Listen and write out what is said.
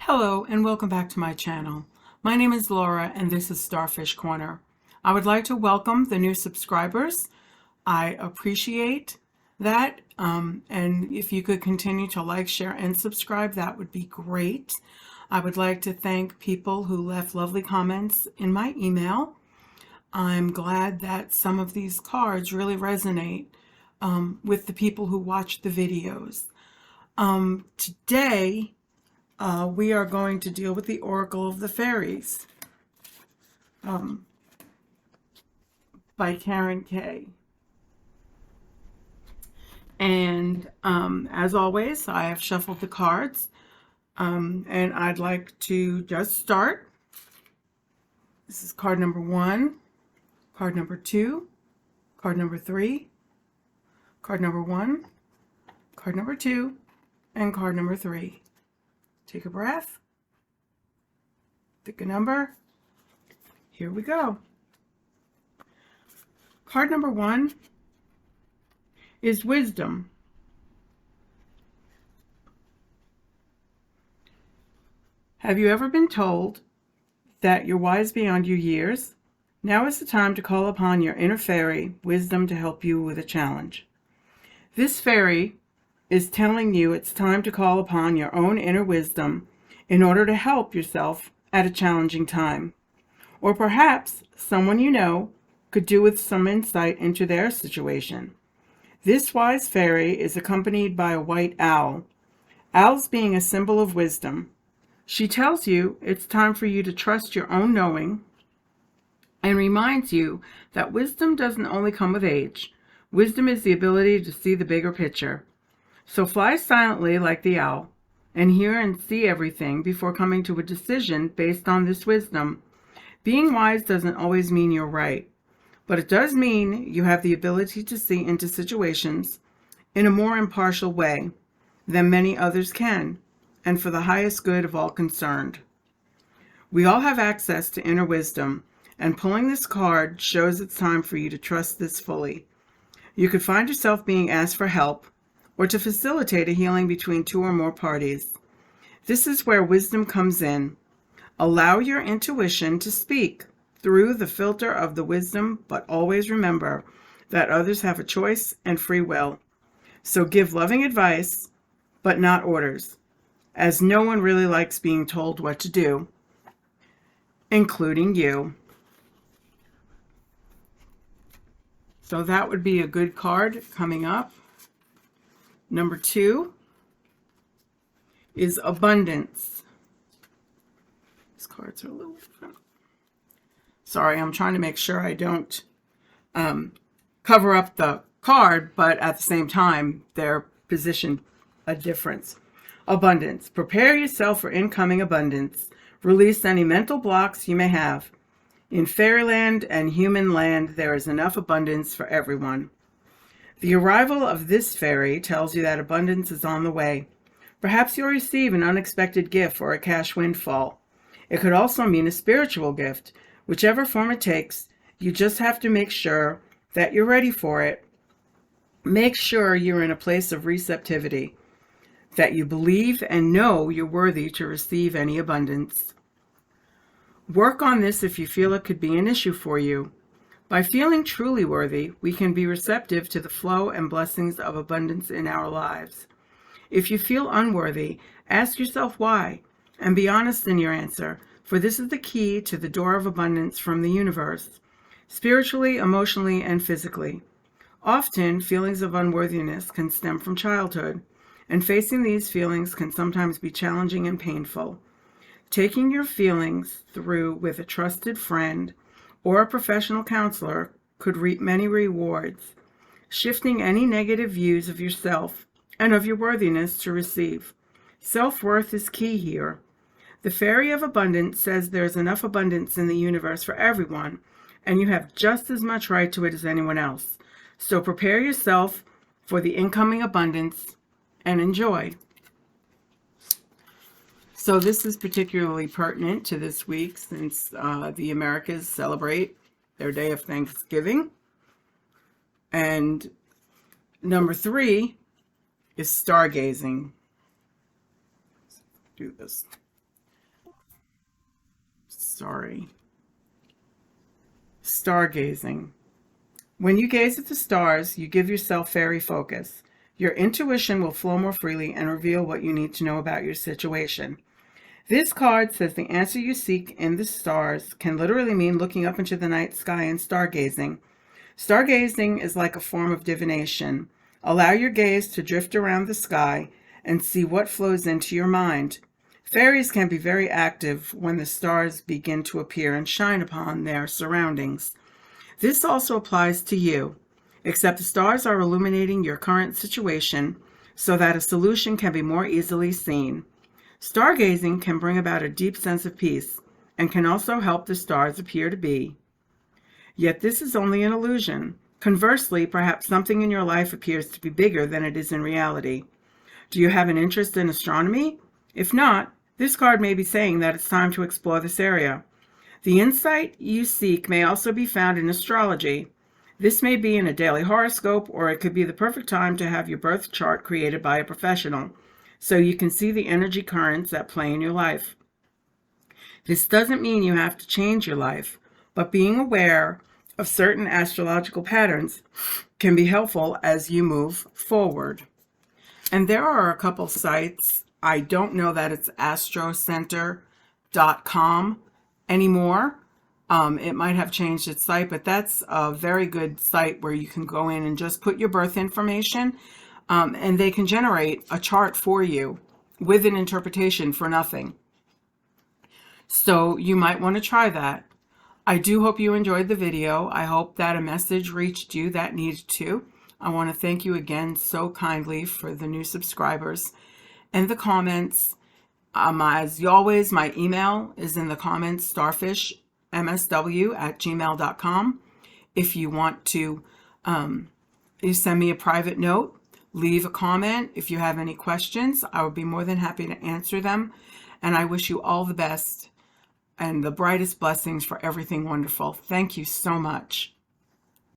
Hello and welcome back to my channel. My name is Laura and this is Starfish Corner. I would like to welcome the new subscribers. I appreciate that, and if you could continue to like, share, and subscribe, that would be great. I would like to thank people who left lovely comments in my email. I'm glad that some of these cards really resonate with the people who watch the videos. Today, we are going to deal with the Oracle of the Fairies by Karen Kay. And as always, I have shuffled the cards, and I'd like to just start. This is card number 1, card number 2, card number 3, card number 1, card number 2, and card number 3. Take a breath, pick a number. Here we go. Card number 1 is Wisdom. Have you ever been told that you're wise beyond your years? Now is the time to call upon your inner fairy, Wisdom, to help you with a challenge. This fairy is telling you it's time to call upon your own inner wisdom in order to help yourself at a challenging time. Or perhaps someone you know could do with some insight into their situation. This wise fairy is accompanied by a white owl, owls being a symbol of wisdom. She tells you it's time for you to trust your own knowing and reminds you that wisdom doesn't only come with age. Wisdom is the ability to see the bigger picture. So fly silently like the owl and hear and see everything before coming to a decision based on this wisdom. Being wise doesn't always mean you're right, but it does mean you have the ability to see into situations in a more impartial way than many others can, and for the highest good of all concerned. We all have access to inner wisdom, and pulling this card shows it's time for you to trust this fully. You could find yourself being asked for help or to facilitate a healing between 2 or more parties. This is where wisdom comes in. Allow your intuition to speak through the filter of the wisdom, but always remember that others have a choice and free will. So give loving advice, but not orders, as no one really likes being told what to do, including you. So that would be a good card coming up. Number 2 is Abundance. These cards are a little different. Sorry, I'm trying to make sure I don't cover up the card, but at the same time, they're positioned a difference. Abundance. Prepare yourself for incoming abundance. Release any mental blocks you may have. In fairyland and human land, there is enough abundance for everyone. The arrival of this fairy tells you that abundance is on the way. Perhaps you'll receive an unexpected gift or a cash windfall. It could also mean a spiritual gift. Whichever form it takes, you just have to make sure that you're ready for it. Make sure you're in a place of receptivity, that you believe and know you're worthy to receive any abundance. Work on this if you feel it could be an issue for you. By feeling truly worthy, we can be receptive to the flow and blessings of abundance in our lives. If you feel unworthy, ask yourself why, and be honest in your answer, for this is the key to the door of abundance from the universe, spiritually, emotionally, and physically. Often, feelings of unworthiness can stem from childhood, and facing these feelings can sometimes be challenging and painful. Taking your feelings through with a trusted friend or a professional counselor could reap many rewards, shifting any negative views of yourself and of your worthiness to receive. Self-worth is key here. The Fairy of Abundance says there's enough abundance in the universe for everyone, and you have just as much right to it as anyone else. So prepare yourself for the incoming abundance and enjoy. So this is particularly pertinent to this week since the Americas celebrate their day of Thanksgiving. And number 3 is stargazing. Let's do this. Sorry. Stargazing. When you gaze at the stars, you give yourself fairy focus. Your intuition will flow more freely and reveal what you need to know about your situation. This card says the answer you seek in the stars can literally mean looking up into the night sky and stargazing. Stargazing is like a form of divination. Allow your gaze to drift around the sky and see what flows into your mind. Fairies can be very active when the stars begin to appear and shine upon their surroundings. This also applies to you, except the stars are illuminating your current situation so that a solution can be more easily seen. Stargazing can bring about a deep sense of peace and can also help the stars appear to be. Yet this is only an illusion. Conversely, perhaps something in your life appears to be bigger than it is in reality. Do you have an interest in astronomy? If not, this card may be saying that it's time to explore this area. The insight you seek may also be found in astrology. This may be in a daily horoscope, or it could be the perfect time to have your birth chart created by a professional, so you can see the energy currents that play in your life. This doesn't mean you have to change your life, but being aware of certain astrological patterns can be helpful as you move forward. And there are a couple sites. I don't know that it's astrocenter.com anymore. It might have changed its site, but that's a very good site where you can go in and just put your birth information, and they can generate a chart for you with an interpretation for nothing. So you might want to try that. I do hope you enjoyed the video. I hope that a message reached you that needed to. I want to thank you again so kindly for the new subscribers and the comments. As always, my email is in the comments, starfishmsw@gmail.com. If you want to you send me a private note, leave a comment. If you have any questions, I would be more than happy to answer them. And I wish you all the best and the brightest blessings for everything wonderful. Thank you so much.